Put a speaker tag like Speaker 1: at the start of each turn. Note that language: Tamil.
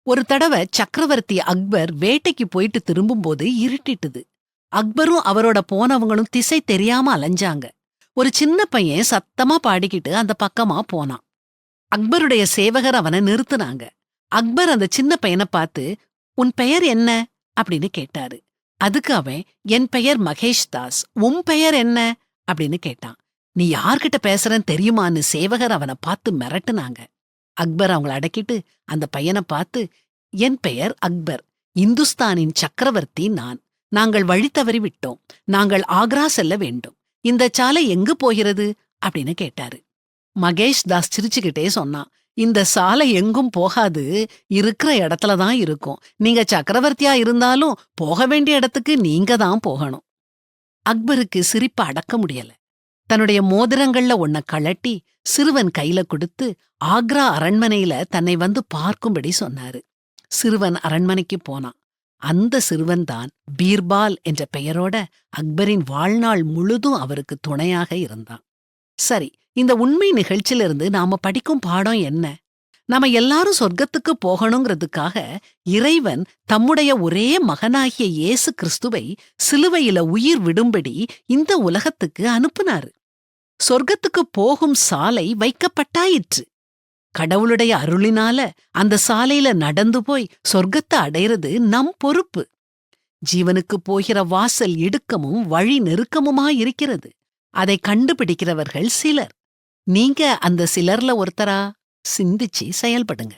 Speaker 1: ஒரு தடவை சக்கரவர்த்தி அக்பர் வேட்டைக்கு போயிட்டு திரும்பும்போது இருட்டிட்டுது. அக்பரும் அவரோட போனவங்களும் திசை தெரியாம அலைஞ்சாங்க. ஒரு சின்ன பையன் சத்தமா பாடிக்கிட்டு அந்த பக்கமா போனான். அக்பருடைய சேவகர் அவனை நிறுத்துனாங்க. அக்பர் அந்த சின்ன பையனை பார்த்து, "உன் பெயர் என்ன?" அப்படின்னு கேட்டாரு. அதுக்கு அவன், "என் பெயர் மகேஷ் தாஸ். உன் பெயர் என்ன?" அப்படின்னு கேட்டான். "நீ யார்கிட்ட பேசுறன்னு தெரியுமான்னு?" சேவகர் அவனை பார்த்து மிரட்டுனாங்க. அக்பர் அவங்கள அடக்கிட்டு அந்த பையனை பார்த்து, "என் பெயர் அக்பர். இந்துஸ்தானின் சக்கரவர்த்தி நான். நாங்கள் வழி தவறி விட்டோம். நாங்கள் ஆக்ரா செல்ல வேண்டும். இந்த சாலை எங்கு போகிறது?" அப்படின்னு கேட்டாரு. மகேஷ் தாஸ் சிரிச்சுக்கிட்டே சொன்னான், "இந்த சாலை எங்கும் போகாது, இருக்கிற இடத்துலதான் இருக்கும். நீங்க சக்கரவர்த்தியா இருந்தாலும் போக வேண்டிய இடத்துக்கு நீங்க தான் போகணும்." அக்பருக்கு சிரிப்ப அடக்க முடியல. தன்னுடைய மோதிரங்கள்ல ஒன்ன கழட்டி சிறுவன் கையில கொடுத்து ஆக்ரா அரண்மனையில தன்னை வந்து பார்க்கும்படி சொன்னாரு. சிறுவன் அரண்மனைக்கு போனான். அந்த சிறுவன்தான் பீர்பால் என்ற பெயரோட அக்பரின் வாழ்நாள் முழுதும் அவருக்கு துணையாக இருந்தான். சரி, இந்த உண்மை நிகழ்ச்சியிலிருந்து நாம படிக்கும் பாடம் என்ன? நாம எல்லாரும் சொர்க்கத்துக்கு போகணுங்கிறதுக்காக இறைவன் தம்முடைய ஒரே மகனாகிய இயேசு கிறிஸ்துவை சிலுவையில உயிர் விடும்படி இந்த உலகத்துக்கு அனுப்புனாரு. சொர்க்கத்துக்கு போகும் சாலை வைக்கப்பட்டாயிற்று. கடவுளுடைய அருளினால அந்த சாலையில நடந்து போய் சொர்க்கத்தை அடையிறது நம் பொறுப்பு. ஜீவனுக்கு போகிற வாசல் இடுக்கமும் வழி நெருக்கமுமாயிருக்கிறது. அதை கண்டுபிடிக்கிறவர்கள் சிலர். நீங்க அந்த சிலர்ல ஒருத்தரா? சிந்திச்சு செயல்படுங்க.